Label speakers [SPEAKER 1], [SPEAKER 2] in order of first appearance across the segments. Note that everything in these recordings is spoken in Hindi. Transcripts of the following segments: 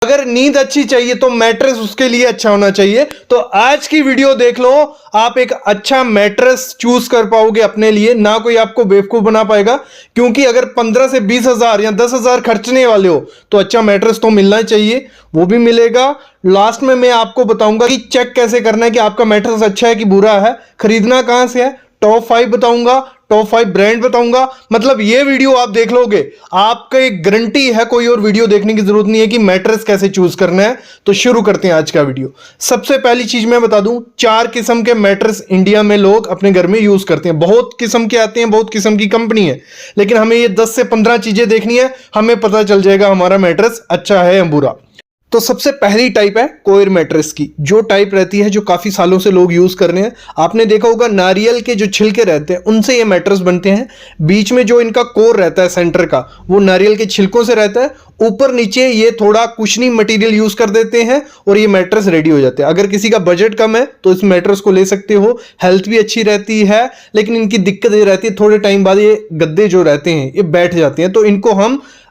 [SPEAKER 1] अगर नींद अच्छी चाहिए तो मैट्रेस उसके लिए अच्छा होना चाहिए। तो आज की वीडियो देख लो, आप एक अच्छा मैट्रेस चूज कर पाओगे अपने लिए, ना कोई आपको बेवकूफ बना पाएगा। क्योंकि अगर 15 से 20 हजार या 10 हजार खर्चने वाले हो तो अच्छा मैट्रेस तो मिलना चाहिए, वो भी मिलेगा। लास्ट में मैं आपको बताऊंगा कि चेक कैसे करना है कि आपका मैट्रेस अच्छा है कि बुरा है, खरीदना कहां से है, टॉप 5 बताऊंगा, टॉप 5 ब्रांड बताऊंगा। मतलब ये वीडियो आप देख लोगे, आपका एक गारंटी है, कोई और वीडियो देखने की जरूरत नहीं है कि मैट्रेस कैसे चूज करना है। तो शुरू करते हैं आज का वीडियो। सबसे पहली चीज मैं बता दूं, 4 किस्म के मैट्रेस इंडिया में लोग अपने घर में यूज करते हैं। बहुत किस्म के आते हैं, बहुत किस्म की कंपनी है, लेकिन हमें ये 10 से 15 चीजें देखनी है, हमें पता चल जाएगा हमारा मैट्रेस अच्छा है या बुरा। तो सबसे पहली टाइप है कोयर मैट्रेस की, जो टाइप रहती है जो काफी सालों से लोग यूज कर रहे हैं। आपने देखा होगा नारियल के जो छिलके रहते हैं उनसे ये मैट्रेस बनते हैं। बीच में जो इनका कोर रहता है सेंटर का, वो नारियल के छिलकों से रहता है। ऊपर नीचे ये थोड़ा कुशनी मटेरियल यूज कर देते हैं और ये मैट्रेस रेडी हो जाते हैं। अगर किसी का बजट कम है तो इस मैट्रेस को ले सकते हो, हेल्थ भी अच्छी रहती है। लेकिन इनकी दिक्कत ये रहती है, थोड़े टाइम बाद ये गद्दे जो रहते हैं ये बैठ जाते हैं, तो इनको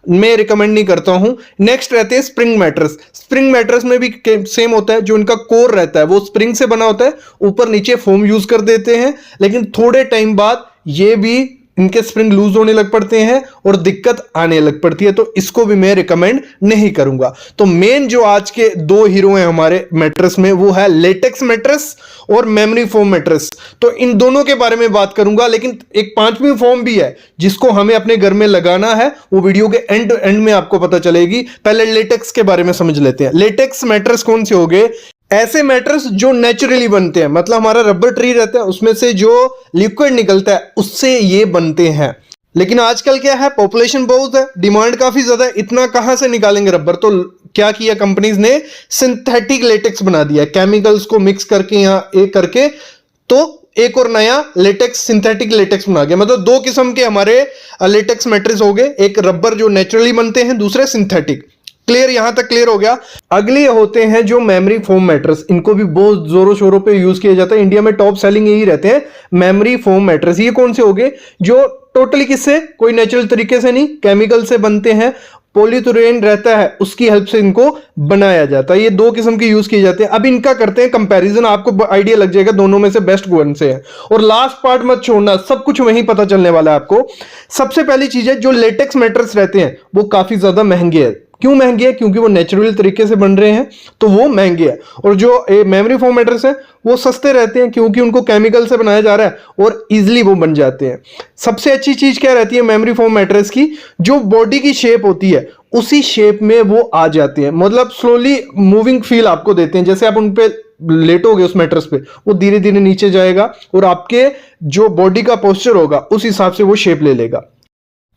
[SPEAKER 1] मैं रिकमेंड नहीं करता हूं। नेक्स्ट रहते हैं स्प्रिंग मैट्रेस। स्प्रिंग मैट्रेस में भी सेम होता है, जो इनका कोर रहता है वो स्प्रिंग से बना होता है, ऊपर नीचे फोम यूज कर देते हैं। लेकिन थोड़े टाइम बाद ये भी इनके स्प्रिंग लूज होने लग पड़ते हैं और दिक्कत आने लग पड़ती है, तो इसको भी मैं रिकमेंड नहीं करूंगा। तो मेन जो आज के 2 हीरो हैं हमारे मैट्रेस में, वो है लेटेक्स मैट्रेस और मेमोरी फोम मैट्रेस। तो इन दोनों के बारे में बात करूंगा, लेकिन एक 5वीं फॉर्म भी है जिसको हमें अपने घर में लगाना है, वो वीडियो के एंड में आपको पता चलेगी। पहले लेटेक्स के बारे में समझ लेते हैं। लेटेक्स मैट्रेस कौन से हो गए? ऐसे मैट्रेस जो नेचुरली बनते हैं, मतलब हमारा रबर ट्री रहता है उसमें से जो लिक्विड निकलता है उससे ये बनते हैं। लेकिन आजकल क्या है, पॉपुलेशन बहुत है, डिमांड काफी ज्यादा है, इतना कहां से निकालेंगे रबर। तो क्या किया कंपनीज ने, सिंथेटिक लेटेक्स बना दिया, केमिकल्स को मिक्स करके यहां एक करके, तो एक और नया लेटेक्स, सिंथेटिक लेटेक्स बना गया। मतलब 2 किस्म के हमारे लेटेक्स मैट्रेस हो गए, एक रबर जो नेचुरली बनते हैं, दूसरे सिंथेटिक। क्लियर? यहां तक क्लियर हो गया। अगले होते हैं जो मेमोरी फोम मैट्रेस, इनको भी बहुत जोरों शोरों पे यूज किया जाता है। इंडिया में टॉप सेलिंग यही रहते हैं, मेमोरी फोम मैट्रेस। ये कौन से हो गए? जो टोटली किससे, कोई नेचुरल तरीके से नहीं, केमिकल से बनते हैं। पॉलीथुरेन रहता है, उसकी हेल्प से इनको बनाया जाता है। ये 2 किस्म के यूज किए जाते हैं। अब इनका करते हैं कंपैरिजन, आपको आइडिया लग जाएगा दोनों में से बेस्ट कौन से है। और लास्ट पार्ट मत छोड़ना, सब कुछ वहीं पता चलने वाला है आपको। सबसे पहली चीज है, जो लेटेक्स मैट्रेस रहते हैं वो काफी ज्यादा महंगे हैं। क्यों महंगे हैं? क्योंकि वो नेचुरल तरीके से बन रहे हैं, तो वो महंगे हैं। और जो मेमोरी फोम मैट्रेस है वो सस्ते रहते हैं, क्योंकि उनको केमिकल से बनाया जा रहा है और इजीली वो बन जाते हैं। सबसे अच्छी चीज क्या रहती है मेमोरी फोम मैट्रेस की? जो बॉडी की शेप होती है उसी शेप में वो आ जाते हैं। मतलब स्लोली मूविंग फील आपको देते हैं। जैसे आप उन पे लेटोगे उस मैट्रेस पे, वो धीरे धीरे नीचे जाएगा और आपके जो बॉडी का पोस्चर होगा उस हिसाब से वो शेप ले लेगा।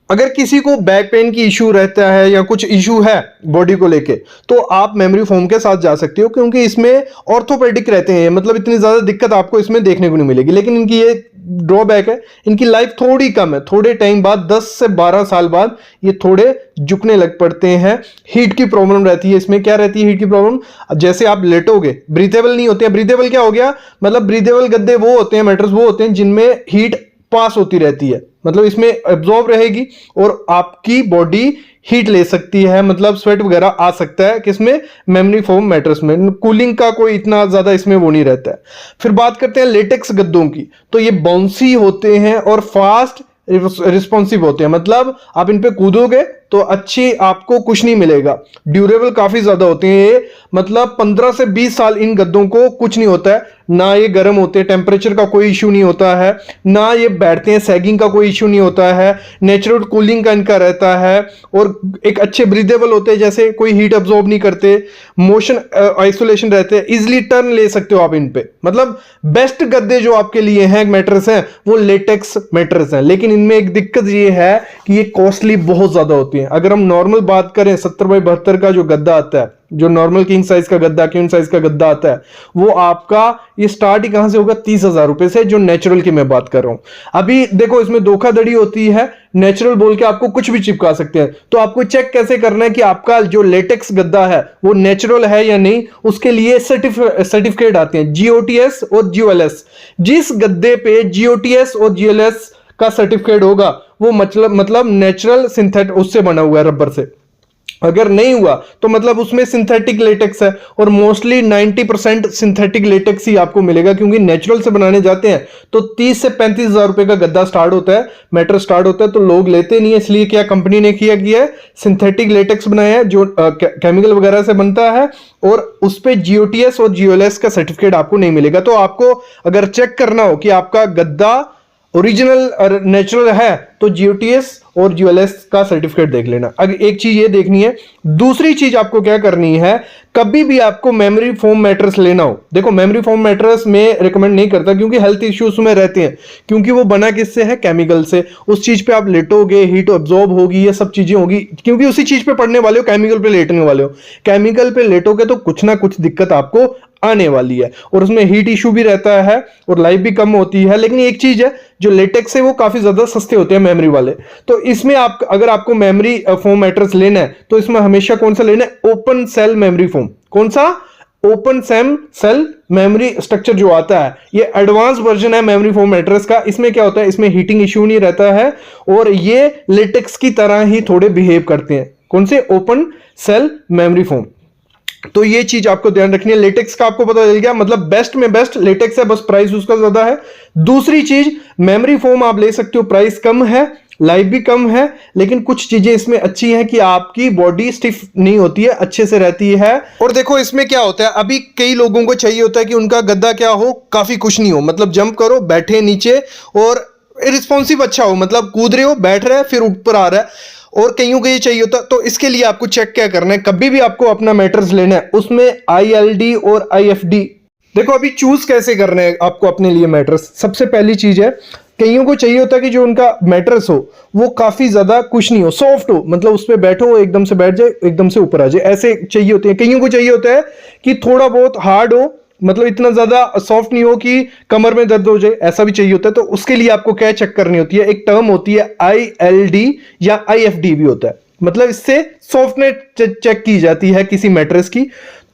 [SPEAKER 1] अगर किसी को बैक पेन की इशू रहता है या कुछ इशू है बॉडी को लेके, तो आप मेमोरी फोम के साथ जा सकते हो, क्योंकि इसमें ऑर्थोपेडिक रहते हैं। मतलब इतनी ज्यादा दिक्कत आपको इसमें देखने को नहीं मिलेगी। लेकिन इनकी ये ड्रॉबैक है, इनकी लाइफ थोड़ी कम है। थोड़े टाइम बाद, 10 से 12 साल बाद ये थोड़े झुकने लग पड़ते हैं। हीट की प्रॉब्लम रहती है इसमें। क्या रहती है हीट की प्रॉब्लम? जैसे आप लेटोगे, ब्रीथेबल नहीं होते हैं। ब्रीथेबल क्या हो गया? मतलब ब्रीथेबल गद्दे वो होते हैं, मैट्रेस वो होते हैं जिनमें हीट पास होती रहती है। मतलब इसमें एब्जॉर्ब रहेगी और आपकी बॉडी हीट ले सकती है, मतलब स्वेट वगैरह आ सकता है। किसमें? मेमोरी फोम मैट्रेस में। कूलिंग का कोई इतना ज्यादा इसमें वो नहीं रहता है। फिर बात करते हैं लेटेक्स गद्दों की, तो ये बाउंसी होते हैं और फास्ट रिस्पॉन्सिव होते हैं। मतलब आप इन पे कूदोगे तो अच्छी आपको कुछ नहीं मिलेगा। ड्यूरेबल काफी ज्यादा होते हैं ये, मतलब 15 से 20 साल इन गद्दों को कुछ नहीं होता है। ना ये गर्म होते हैं, टेम्परेचर का कोई इशू नहीं होता है, ना ये बैठते हैं, सैगिंग का कोई इशू नहीं होता है, नेचुरल कूलिंग का इनका रहता है और एक अच्छे ब्रीदेबल होते हैं, जैसे कोई हीट अब्जॉर्ब नहीं करते, मोशन आइसोलेशन रहते हैं, इजिली टर्न ले सकते हो आप इन पे। मतलब बेस्ट गद्दे जो आपके लिए हैं मैट्रेस हैं वो लेटेक्स मैट्रेस हैं। लेकिन इनमें एक दिक्कत ये है कि ये कॉस्टली बहुत ज्यादा होती है। अगर हम नॉर्मल बात करें, 70x72 का जो गद्दा आता है, जो नॉर्मल किंग साइज का गद्दा, क्वीन साइज का गद्दा आता है, वो आपका ये स्टार्ट ही कहां से होगा? 30,000 रुपए से, जो नेचुरल की मैं बात कर रहा हूं। अभी देखो इसमें धोखाधड़ी होती है, नेचुरल बोल के आपको कुछ भी चिपका सकते हैं। तो आपको चेक कैसे करना है कि आपका जो लेटेक्स गद्दा है वो नेचुरल है या नहीं? उसके लिए सर्टिफिकेट आते हैं, GOTS और GLS। जिस गद्दे पे GOTS और GLS का सर्टिफिकेट होगा वो मतलब नेचुरल सिंथेटिक उससे बना हुआ है, रबर से। अगर नहीं हुआ तो मतलब उसमें सिंथेटिक लेटेक्स है, और मोस्टली 90% सिंथेटिक लेटेक्स ही आपको मिलेगा, क्योंकि नेचुरल से बनाने जाते हैं तो 30 से 35 हजार रुपए का गद्दा स्टार्ट होता है, मैट्रेस स्टार्ट होता है, तो लोग लेते नहीं है। इसलिए क्या कंपनी ने किया है, सिंथेटिक लेटेक्स बनाया है जो केमिकल वगैरह से बनता है, और उस पे जीओटीएस और जीओएलएस का सर्टिफिकेट आपको नहीं मिलेगा। तो आपको अगर चेक करना हो कि आपका गद्दा ओरिजिनल और नेचुरल है तो जीओटीएस और जीओएलएस का सर्टिफिकेट देख लेना। अगर एक चीज ये देखनी है, दूसरी चीज आपको क्या करनी है, कभी भी आपको मेमोरी फोम मैट्रेस लेना हो, देखो मेमोरी फोम मैट्रेस में रिकमेंड नहीं करता क्योंकि हेल्थ इश्यूज में रहते हैं, क्योंकि वो बना किससे है, केमिकल से। उस चीज पे आप लेटोगे, हीट ऑब्जॉर्ब होगी, ये सब चीजें होगी, क्योंकि उसी चीज पे पड़ने वाले हो, केमिकल पे लेटने वाले हो। केमिकल पे लेटोगे तो कुछ ना कुछ दिक्कत आपको आने वाली है, और उसमें हीट इशू भी रहता है और लाइफ भी कम होती है। लेकिन एक चीज है, जो लेटेक्स है वो काफी ज्यादा सस्ते होते हैं मेमोरी वाले। तो इसमें आप अगर आपको मेमोरी फोम मैट्रेस लेना है तो इसमें हमेशा कौन सा लेना है, ओपन सेल मेमोरी फोम। कौन सा, ओपन सेल मेमोरी स्ट्रक्चर जो आता है, ये एडवांस वर्जन है मेमोरी फोम मैट्रेस का। इसमें क्या होता है, इसमें हीटिंग इश्यू नहीं रहता है, और ये लेटेक्स की तरह ही थोड़े बिहेव करते हैं। कौन से, ओपन सेल मेमोरी फोम। तो ये चीज आपको ध्यान रखनी है। लेटेक्स का आपको पता चल गया, मतलब बेस्ट में बेस्ट लेटेक्स है, बस प्राइस उसका ज्यादा है। दूसरी चीज, मेमोरी फोम आप ले सकते हो, प्राइस कम है, लाइफ भी कम है, लेकिन कुछ चीजें इसमें अच्छी हैं कि आपकी बॉडी स्टिफ नहीं होती है, अच्छे से रहती है। और देखो इसमें क्या होता है, अभी कई लोगों को चाहिए होता है कि उनका गद्दा क्या हो, काफी कुछ नहीं हो, मतलब जंप करो, बैठे नीचे, और रिस्पॉन्सिव अच्छा हो, मतलब कूद रहे हो, बैठ रहे हैं, फिर ऊपर आ रहा है, और कईयों को ये चाहिए होता। तो इसके लिए आपको चेक क्या करना है, कभी भी आपको अपना मैट्रेस लेना है उसमें ILD और IFD, देखो अभी चूज कैसे करना है आपको अपने लिए मैट्रेस। सबसे पहली चीज है, कईयों को चाहिए होता है कि जो उनका मैट्रेस हो वो काफी ज्यादा कुछ नहीं हो, सॉफ्ट हो, मतलब उस पर बैठो एकदम से बैठ जाए, एकदम से ऊपर आ जाए, ऐसे चाहिए होते हैं। कईयों को चाहिए होता है कि थोड़ा बहुत हार्ड हो, मतलब इतना ज्यादा सॉफ्ट नहीं हो कि कमर में दर्द हो जाए, ऐसा भी चाहिए होता है। तो उसके लिए आपको क्या चेक करनी होती है, एक टर्म होती है ILD या IFD भी होता है, मतलब इससे सॉफ्टनेस चेक की जाती है किसी मैट्रेस की।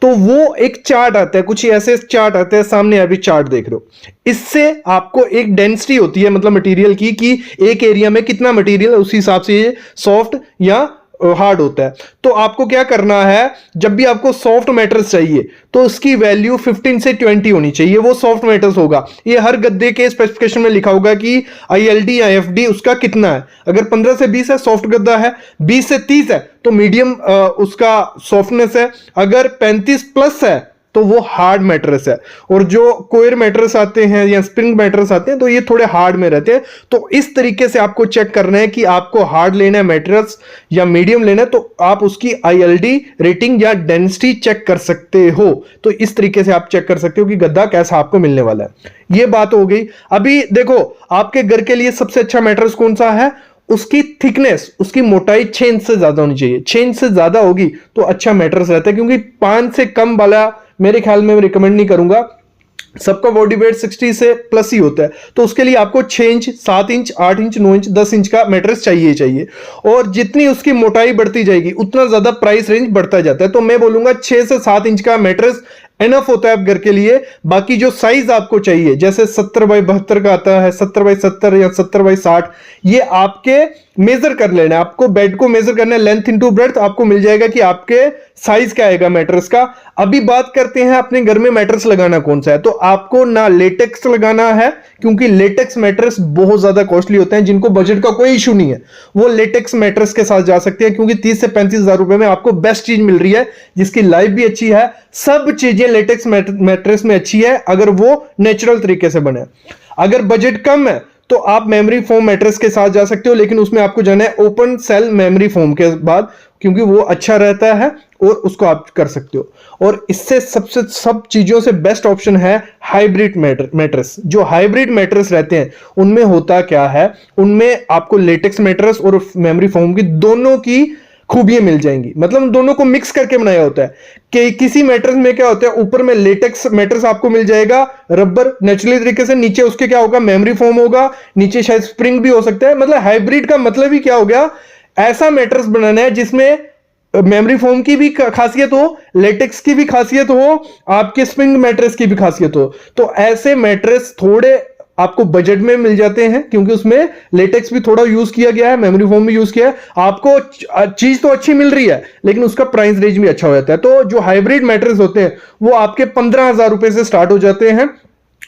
[SPEAKER 1] तो वो एक चार्ट आता है, कुछ ऐसे चार्ट आते हैं, सामने अभी चार्ट देख रहे हो, इससे आपको एक डेंसिटी होती है मतलब मटेरियल की, कि एक एरिया में कितना मटेरियल है, उसी हिसाब से ये सॉफ्ट या हार्ड होता है। तो आपको क्या करना है, जब भी आपको सॉफ्ट मैट्रेस चाहिए तो उसकी वैल्यू 15 से 20 होनी चाहिए, वो सॉफ्ट मैट्रेस होगा। ये हर गद्दे के स्पेसिफिकेशन में लिखा होगा कि ILD IFD उसका कितना है। अगर 15 से 20 है सॉफ्ट गद्दा है, 20 से 30 है तो मीडियम उसका सॉफ्टनेस है, अगर 35 प्लस है तो वो हार्ड मैट्रेस है। और जो कोयर मैट्रेस आते हैं या स्प्रिंग मैट्रेस आते हैं तो ये थोड़े हार्ड में रहते हैं। तो इस तरीके से आपको चेक करना है कि आपको हार्ड लेना है मैट्रेस या मीडियम लेना है, तो आप उसकी ILD रेटिंग या डेंसिटी चेक कर सकते हो। तो इस तरीके से आप चेक कर सकते हो कि गद्दा कैसा आपको मिलने वाला है। ये बात हो गई। अभी देखो आपके घर के लिए सबसे अच्छा मैट्रेस कौन सा है, उसकी थिकनेस, उसकी मोटाई 6 इंच से ज्यादा होनी चाहिए। 6 इंच से ज्यादा होगी तो अच्छा मैट्रेस रहता है, क्योंकि 5 से कम वाला मेरे ख्याल में मैं रिकमेंड नहीं करूंगा। सबका बॉडी वेट 60 से प्लस ही होता है, तो उसके लिए आपको 6 inch, 7 inch, 8 inch, 9 inch, 10 inch का मैट्रेस चाहिए। और जितनी उसकी मोटाई बढ़ती जाएगी उतना ज्यादा प्राइस रेंज बढ़ता जाता है। तो मैं बोलूंगा 6 से 7 इंच का मैट्रेस एनफ होता है आप घर के लिए। बाकी जो साइज आपको चाहिए, जैसे 70x72 का आता है, 70x70 या 70x60, ये आपके मेजर कर लेना है। आपको बेड को मेजर करना है, लेंथ इनटू ब्रेड्थ, आपको मिल जाएगा कि आपके साइज क्या आएगा मैट्रेस का। अभी बात करते हैं अपने घर में मैट्रेस लगाना कौन सा है। तो आपको ना लेटेक्स लगाना है, क्योंकि लेटेक्स मैट्रेस बहुत ज्यादा कॉस्टली होते हैं। जिनको बजट का कोई इशू नहीं है वो लेटेक्स मैट्रेस के साथ जा सकते हैं, क्योंकि 30 से 35 हजार रुपए में आपको बेस्ट चीज मिल रही है, जिसकी लाइफ भी अच्छी है, सब चीजें लेटेक्स मैट्रेस में अच्छी है, अगर वो नेचुरल तरीके से बने। अगर बजट कम है तो आप मेमोरी फोम मैट्रेस के साथ जा सकते हो, लेकिन उसमें आपको जाना है ओपन सेल मेमोरी फोम के बाद, क्योंकि वो अच्छा रहता है और उसको आप कर सकते हो। और इससे सबसे सब चीजों से बेस्ट ऑप्शन है हाइब्रिड मैट्रेस। जो हाइब्रिड मैट्रेस रहते हैं उनमें होता क्या है, उनमें आपको लेटेक्स मैट्रेस और मेमोरी फोम की दोनों की खूबियां मिल जाएंगी, मतलब दोनों को मिक्स करके बनाया होता है। कि किसी मैट्रेस में क्या होता है, ऊपर में लेटेक्स मैट्रेस आपको मिल जाएगा, रबर नेचुरली तरीके से, नीचे उसके क्या होगा, मेमोरी फोम होगा, नीचे शायद स्प्रिंग भी हो सकता है। मतलब हाइब्रिड का मतलब ही क्या हो गया, ऐसा मैट्रेस बनाना है जिसमें मेमोरी फोम की भी खासियत हो, लेटेक्स की भी खासियत हो, आपके स्प्रिंग मैट्रेस की भी खासियत हो। तो ऐसे मैट्रेस थोड़े आपको बजट में मिल जाते हैं, क्योंकि उसमें लेटेक्स भी थोड़ा यूज किया गया है, मेमोरी फोम भी यूज किया है। आपको चीज तो अच्छी मिल रही है, लेकिन उसका प्राइस रेंज भी अच्छा हो जाता है। तो जो हाइब्रिड मैट्रेस होते हैं वो आपके 15,000 रुपए से स्टार्ट हो जाते हैं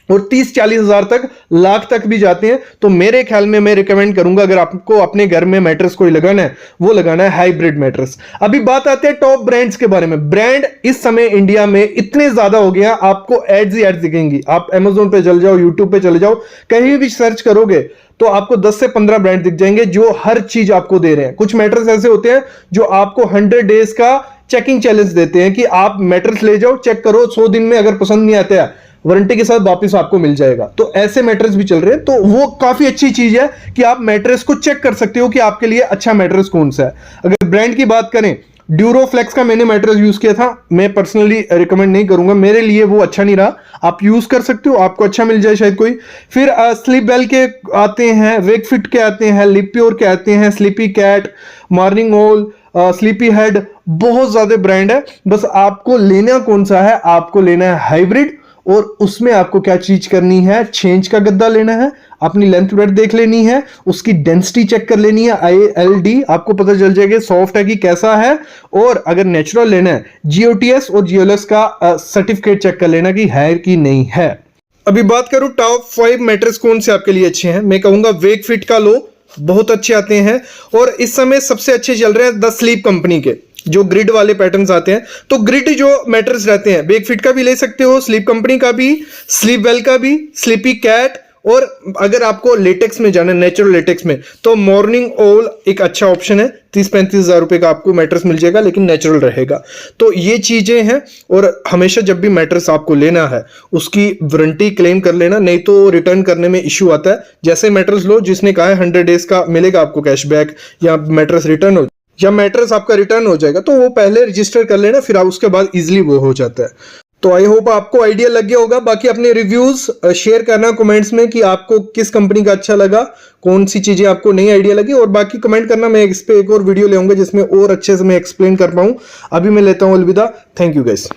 [SPEAKER 1] और 30-40 हजार तक, लाख तक भी जाते हैं। तो मेरे ख्याल में मैं रिकमेंड करूंगा, अगर आपको अपने घर में मैट्रेस कोई लगाना है, वो लगाना है हाइब्रिड मैट्रेस। अभी बात आते हैं टॉप ब्रांड्स के बारे में। ब्रांड इस समय इंडिया में इतने ज्यादा हो गया, आपको एड्स ही एड्स दिखेंगी। आप Amazon पे चले जाओ, यूट्यूब पे चले जाओ, कहीं भी सर्च करोगे तो आपको 10 से 15 ब्रांड दिख जाएंगे जो हर चीज आपको दे रहे हैं। कुछ मैट्रेस ऐसे होते हैं जो आपको 100 डेज का चेकिंग चैलेंज देते हैं कि आप मैट्रेस ले जाओ, चेक करो, 100 दिन में अगर पसंद नहीं आता है, वारंटी के साथ वापस आपको मिल जाएगा। तो ऐसे मैट्रेस भी चल रहे हैं। तो वो काफी अच्छी चीज है कि आप मैट्रेस को चेक कर सकते हो कि आपके लिए अच्छा मैट्रेस कौन सा है। अगर ब्रांड की बात करें, ड्यूरोफ्लेक्स का मैंने मैट्रेस यूज किया था, मैं पर्सनली रिकमेंड नहीं करूंगा, मेरे लिए वो अच्छा नहीं रहा। आप यूज कर सकते हो, आपको अच्छा मिल जाए शायद कोई। फिर स्लीप वेल के आते हैं, वेकफिट के आते हैं, लिप्योर के आते हैं, स्लीपी कैट, मॉर्निंग ओल, स्लीपी हेड, बहुत ज्यादा ब्रांड है। बस आपको लेना कौन सा है, आपको लेना है हाइब्रिड। और उसमें आपको क्या चीज करनी है, चेंज का गद्दा लेना है, अपनी लेंथ ब्रेड्थ देख लेनी है, उसकी डेंसिटी चेक कर लेनी है, ILD, आपको पता चल जाएगा सॉफ्ट है कि कैसा है। और अगर नेचुरल लेना है, GOTS और GLS का सर्टिफिकेट चेक कर लेना कि है कि नहीं है। अभी बात करूं टॉप 5 मैट्रेस कौन से आपके लिए अच्छे हैं, मैं कहूंगा वेकफिट का लो, बहुत अच्छे आते हैं। और इस समय सबसे अच्छे चल रहे हैं द स्लीप कंपनी के, जो ग्रिड वाले पैटर्न्स आते हैं। तो ग्रिड जो मैट्रेस रहते हैं, वेकफिट का भी ले सकते हो, स्लीप कंपनी का भी, स्लीप वेल का भी, स्लीपी कैट, और अगर आपको लेटेक्स में जाना है, नेचुरल लेटेक्स में, तो मॉर्निंग ओल एक अच्छा ऑप्शन है। 30-35 हजार रुपए का आपको मैट्रेस मिल जाएगा, लेकिन नेचुरल रहेगा। तो ये चीजें हैं। और हमेशा जब भी मैट्रेस आपको लेना है, उसकी वारंटी क्लेम कर लेना, नहीं तो रिटर्न करने में इश्यू आता है। जैसे मैट्रेस लो, जिसने कहा है 100 डेज का मिलेगा आपको कैशबैक, या मैट्रेस रिटर्न हो, या मैट्रेस आपका रिटर्न हो जाएगा, तो वो पहले रजिस्टर कर लेना, फिर उसके बाद इजीली वो हो जाता है। तो आई होप आपको आइडिया लग गया होगा। बाकी अपने रिव्यूज शेयर करना कमेंट्स में कि आपको किस कंपनी का अच्छा लगा, कौन सी चीजें आपको नहीं आइडिया लगी, और बाकी कमेंट करना। मैं इस पे एक और वीडियो ले आऊंगा जिसमें और अच्छे से मैं एक्सप्लेन कर पाऊं। अभी मैं लेता हूं अलविदा। Thank you guys.